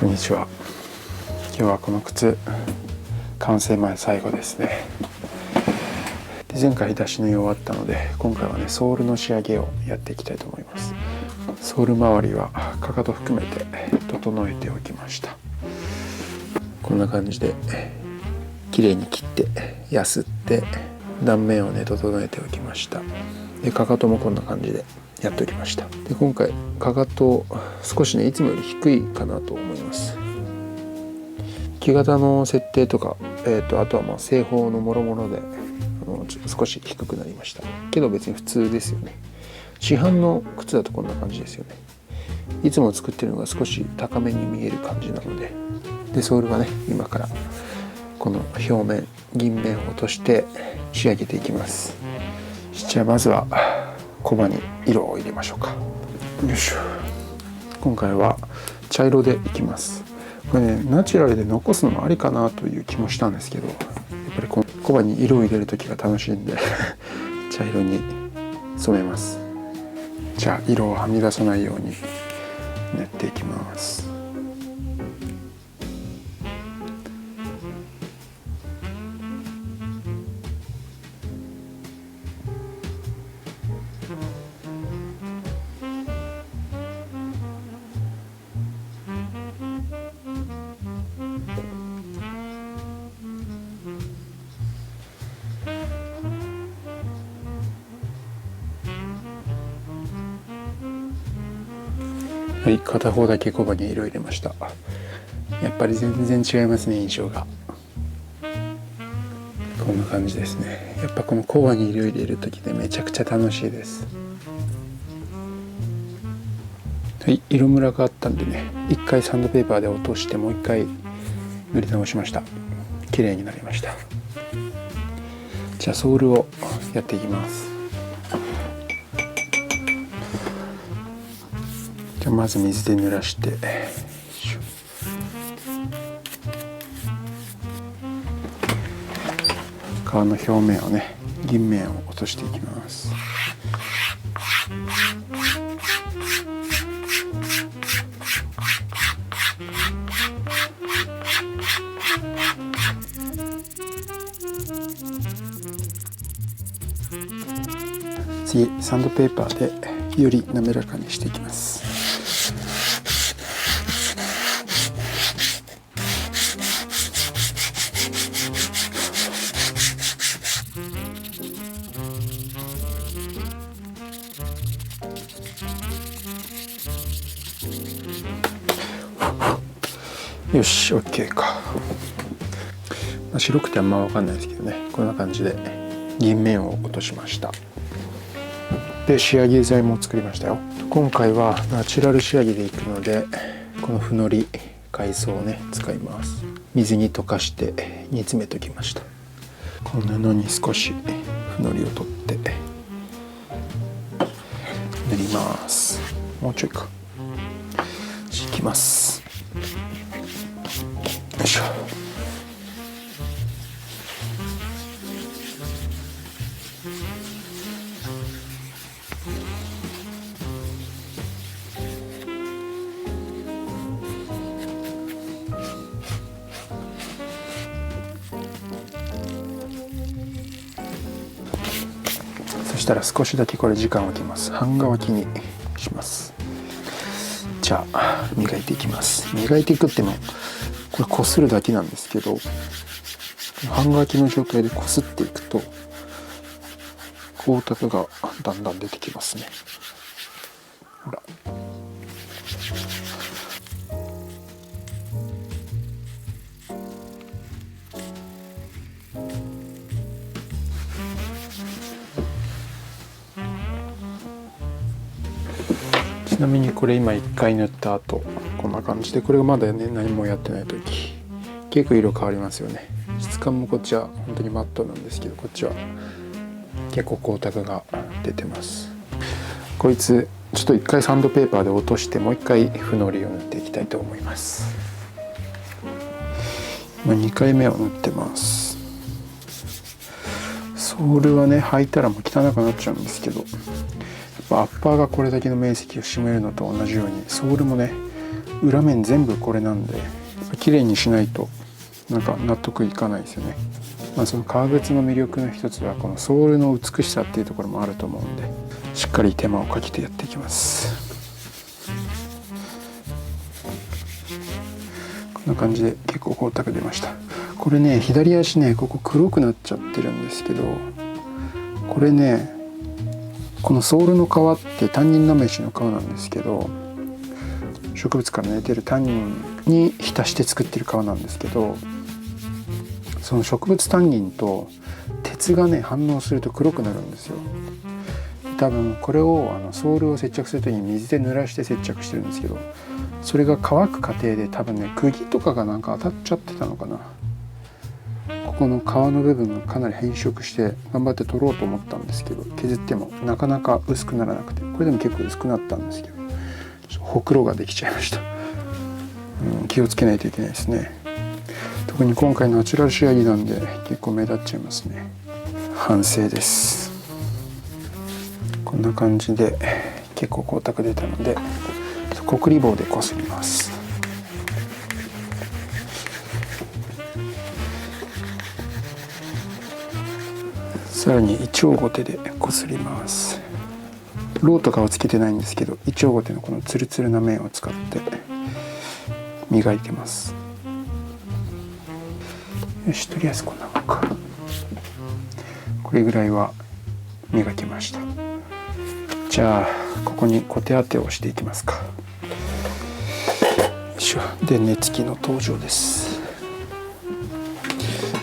こんにちは。今日はこの靴完成前最後ですね。で前回出し縫い終わったので、今回はねソールの仕上げをやっていきたいと思います。ソール周りはかかと含めて整えておきました。こんな感じで綺麗に切ってやすって断面をね整えておきました。でかかともこんな感じでやっておきました。で今回かかと少しねいつもより低いかなと思います。木型の設定とか、あとはまあ製法のもろもろで少し低くなりましたけど、別に普通ですよね。市販の靴だとこんな感じですよね。いつも作ってるのが少し高めに見える感じなので、ソールはね今からこの表面銀面を落として仕上げていきます。じゃあまずはコバに色を入れましょうか。よいしょ。今回は茶色でいきます。これねナチュラルで残すのもありかなという気もしたんですけど、やっぱりコバに色を入れる時が楽しいんで茶色に染めます。じゃあ色をはみ出さないように練っていきます。はい、片方だけコバに色入れました。やっぱり全然違いますね、印象が。こんな感じですね。やっぱこのコバに色入れる時でめちゃくちゃ楽しいです。はい、色ムラがあったんでね、一回サンドペーパーで落としてもう一回塗り直しました。綺麗になりました。じゃあソールをやっていきます。じゃあまず水で濡らして、皮の表面をね銀面を落としていきます。次サンドペーパーでより滑らかにしていきます。よし OK か。白くてあんま分かんないですけどね、こんな感じで銀面を落としました。で仕上げ剤も作りましたよ。今回はナチュラル仕上げでいくので、このふのり海藻をね使います。水に溶かして煮詰めておきました。この布に少しふのりを取って塗ります。もうちょいか。いきます。よいしょ。そしたら少しだけこれ時間を置きます。半乾きにします。じゃあ磨いていきます。磨いていくってもこれこするだけなんですけど、半乾きの状態でこすっていくと光沢がだんだん出てきますね。ほら。ちなみにこれ今1回塗った後こんな感じで、これがまだね何もやってない時結構色変わりますよね。質感もこっちは本当にマットなんですけど、こっちは結構光沢が出てます。こいつちょっと1回サンドペーパーで落としてもう1回ふのりを塗っていきたいと思います。今2回目を塗ってます。ソールはね履いたらもう汚くなっちゃうんですけど、アッパーがこれだけの面積を占めるのと同じようにソールもね裏面全部これなんで綺麗にしないとなんか納得いかないですよね。その革靴の魅力の一つはこのソールの美しさっていうところもあると思うんで、しっかり手間をかけてやっていきます。こんな感じで結構光沢出ました。これね、左足ね、ここ黒くなっちゃってるんですけど、これね、このソールの皮ってタンニンナメシの皮なんですけど、植物から出るタンニンに浸して作ってる皮なんですけど、その植物タンニンと鉄がね反応すると黒くなるんですよ。多分これをソールを接着する時に水で濡らして接着してるんですけど、それが乾く過程で多分ね釘とかがなんか当たっちゃってたのかな。ここの皮の部分がかなり変色して頑張って取ろうと思ったんですけど、削ってもなかなか薄くならなくて、これでも結構薄くなったんですけど、ほくろができちゃいました。気をつけないといけないですね。特に今回ナチュラル仕上げなんで結構目立っちゃいますね。反省です。こんな感じで結構光沢出たのでコクリ棒でこすります。さらにイチョウゴテでこすります。ローとかはつけてないんですけど、イチョウゴテのこのツルツルな面を使って磨いてます。よし、とりあえずこんなもんか。これぐらいは磨きました。じゃあここにコテ当てをしていきますか。よいしょ。電熱器の登場です。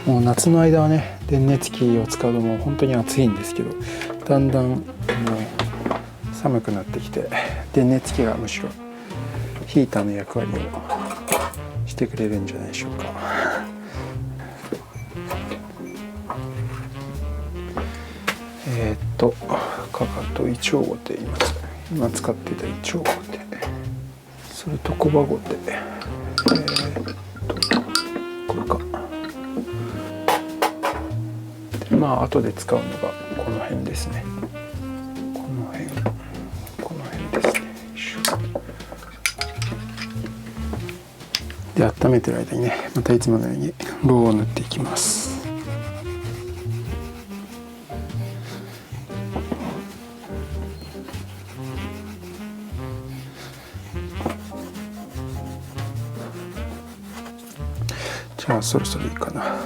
もう夏の間はね電熱器を使うともう本当に暑いんですけど、だんだんもう寒くなってきて電熱器がむしろヒーターの役割をしてくれるんじゃないでしょうか。かかとイチョウゴテ、今使ってたイチョウゴテ、それとコバゴテ、これか。で後で使うのがこの辺ですね。この辺ですね。で温めてる間にね、またいつものようにローを塗っていきます。じゃあそろそろいいかな。あ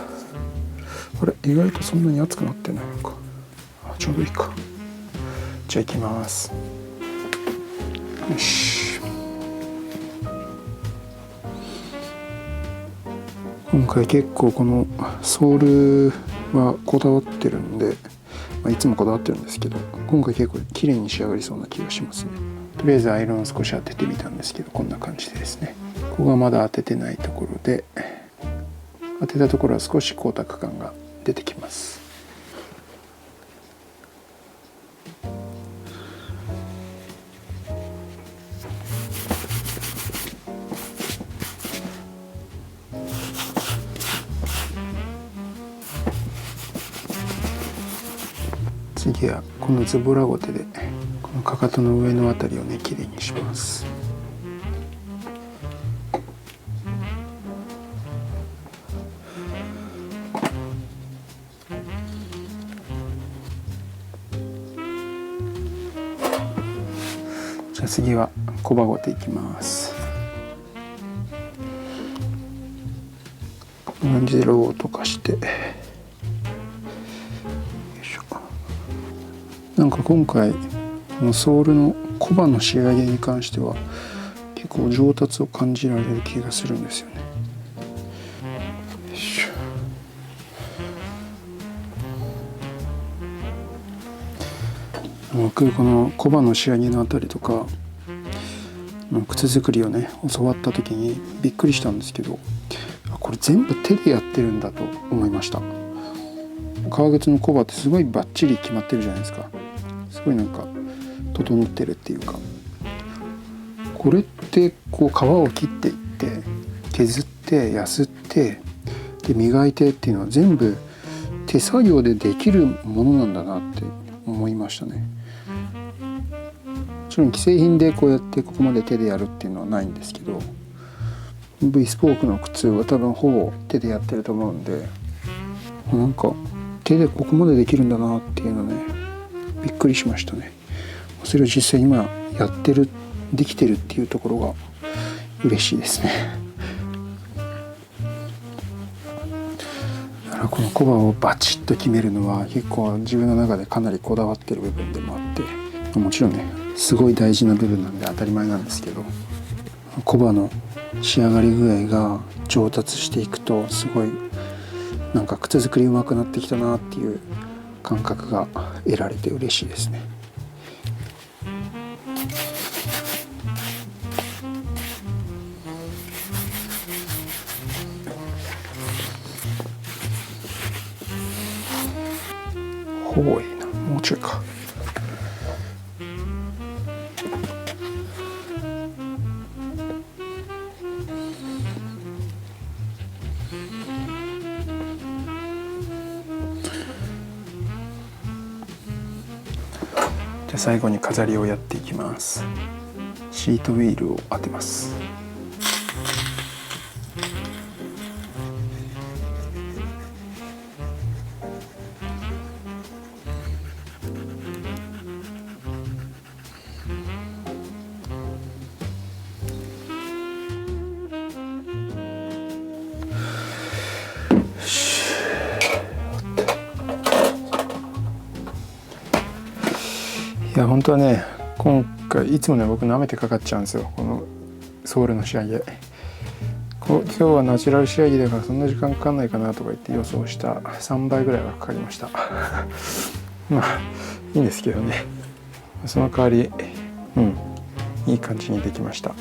れ、意外とそんなに熱くなってないのか。ちょうどいいか。じゃあいきます。よし。今回結構このソールはこだわってるんで、いつもこだわってるんですけど、今回結構綺麗に仕上がりそうな気がしますね。とりあえずアイロンを少し当ててみたんですけど、こんな感じでですね。ここがまだ当ててないところで、当てたところは少し光沢感が出てきます。次はこのズボラゴテでこのかかとの上のあたりをねきれいにします。じゃあ次はコバゴテいきます。こんな感じでローを溶かして、よいしょ。なんか今回のソールのコバの仕上げに関しては結構上達を感じられる気がするんですよね。よいしょ。僕このコバの仕上げのあたりとか靴作りをね教わった時にびっくりしたんですけど、これ全部手でやってるんだと思いました。革靴のコバってすごいバッチリ決まってるじゃないですか。すごいなんか整ってるっていうか、これってこう皮を切っていって削ってやすってで磨いてっていうのは全部手作業でできるものなんだなって思いましたね。ちろん既製品でこうやってここまで手でやるっていうのはないんですけど、 V スポークの靴は多分ほぼ手でやってると思うんで、なんか手でここまでできるんだなっていうのね、びっくりしましたね。それを実際今やってる、できてるっていうところが嬉しいですね。だからこのコバをバチッと決めるのは結構自分の中でかなりこだわってる部分でもあって、もちろんねすごい大事な部分なんで当たり前なんですけど、コバの仕上がり具合が上達していくとすごいなんか靴作り上手くなってきたなっていう感覚が得られて嬉しいですね。ほぼいいな、もうちょいか。じゃあ最後に飾りをやっていきます。シートウィールを当てます。いや本当はね、今回いつもね僕舐めてかかっちゃうんですよ、このソールの仕上げ。今日はナチュラル仕上げだからそんな時間かかんないかなとか言って予想した3倍ぐらいはかかりました。まあいいんですけどね、その代わりいい感じにできました。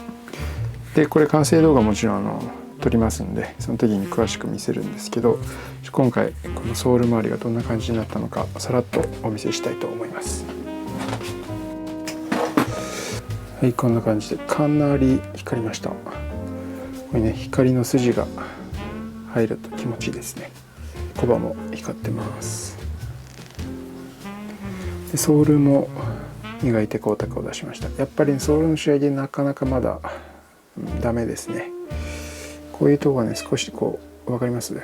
でこれ完成動画もちろん撮りますんで、その時に詳しく見せるんですけど、今回このソール周りがどんな感じになったのかさらっとお見せしたいと思います。はい、こんな感じでかなり光りました。これね、光の筋が入ると気持ちいいですね。コバも光ってます。でソールも磨いて光沢を出しました。やっぱりソールの仕上げなかなかまだダメですね。こういうとこがね少しこう分かります？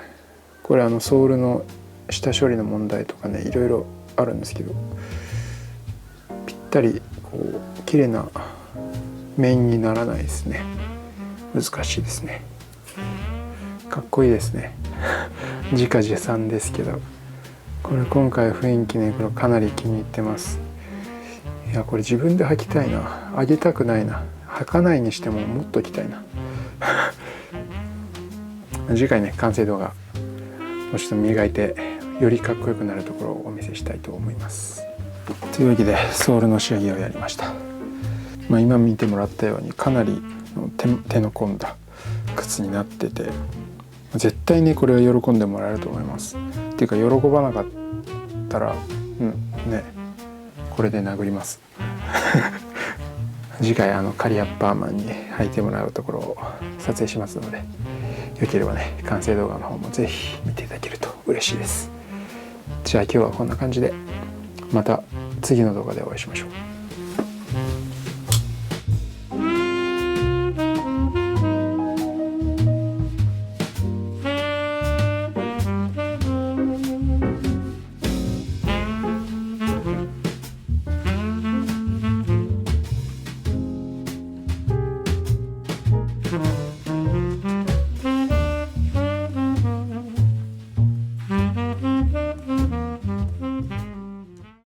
これソールの下処理の問題とかねいろいろあるんですけど、ぴったりこう綺麗な面にならないですね。難しいですね。かっこいいですね。自画自賛ですけど、これ今回雰囲気ねこれかなり気に入ってます。いやこれ自分で履きたいな、あげたくないな、履かないにしてももっと着たいな。次回ね完成動画もうちょっと磨いてよりかっこよくなるところをお見せしたいと思います。というわけでソールの仕上げをやりました。今見てもらったようにかなり手の込んだ靴になってて、絶対ねこれは喜んでもらえると思います。っていうか喜ばなかったらねこれで殴ります。次回カリアッパーマンに履いてもらうところを撮影しますので、よければね完成動画の方もぜひ見ていただけると嬉しいです。じゃあ今日はこんな感じで、また次の動画でお会いしましょう。